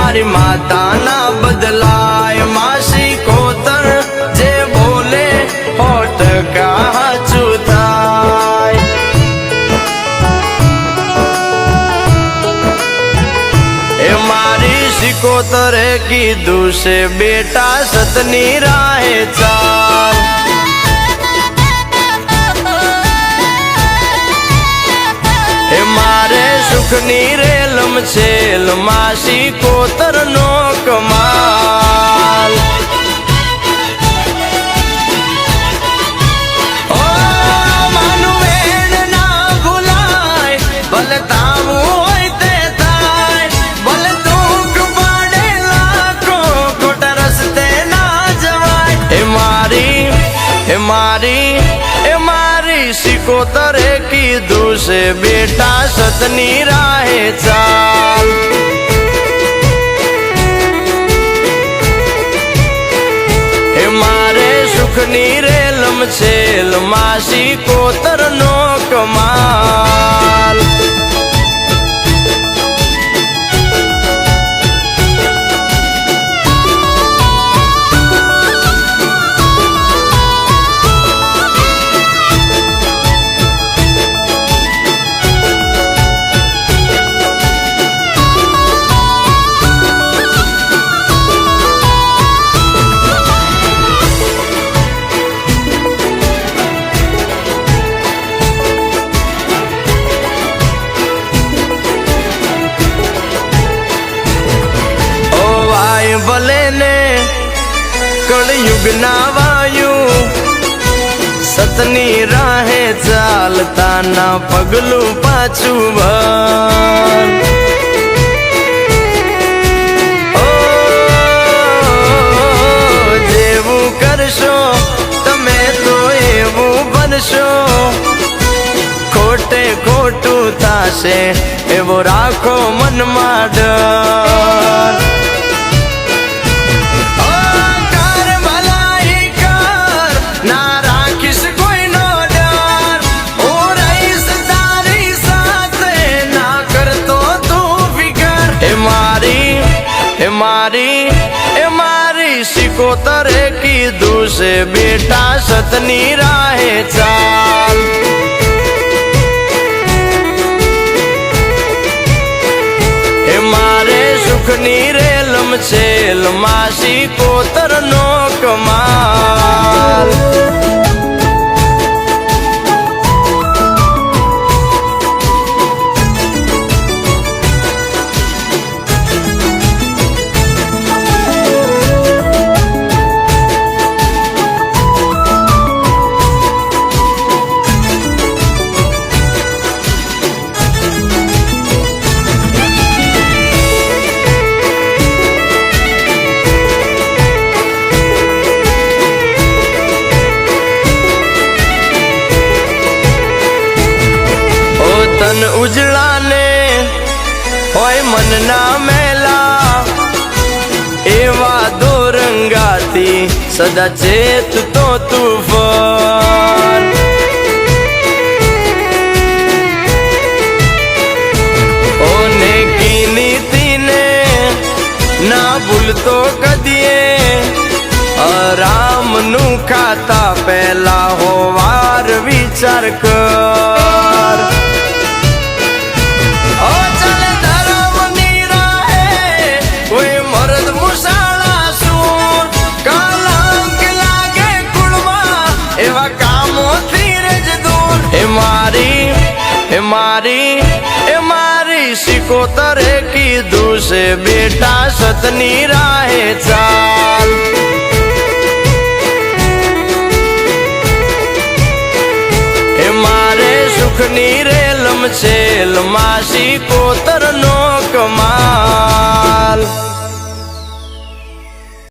मारी माता ना बदलाय मासी कोतर जे बोले होट का चुथाय ए मारी सिकोतर की दूसे बेटा सतनी राहे चाल ए मारे सुखनी रेलम छेल मासी कोतर नो कमाल ओ मानु वेण ना भुलाय भले तामू होय ते थाय भले दुख पाडे लाखो खोटा रस्ते ना जवाय ए मारी सिकोतर की दूसे बेटा सतनी राहे चाल हे मारे सुखनी रेलम छेल मासी कोतर नो कमाल भले ने कलयुग ना वायु सतनी राहे चालता ना पगलू पाछू भर ओ जेवू करशो तमे तो एवू बनशो खोटे खोटू थाशे एवो राखो मन में डर मारी सिकोतर की दूसे बेटा सतनी राहे चाल हे मारे सुखनी रेलम छेल मासी कोतर नो कमाल तन उजड़ा ने होय मन ना मेला एवा दो रंगाती सदा चेत तो तूफान ओने की नीति ने ना भूल तो कदिए आराम नु खाता पहला हो वार विचार कर मारी सिकोतर की दूसे बेटा सतनी राहे चाल मारे सुखनी रेलम छेल मासी कोतर नो कमाल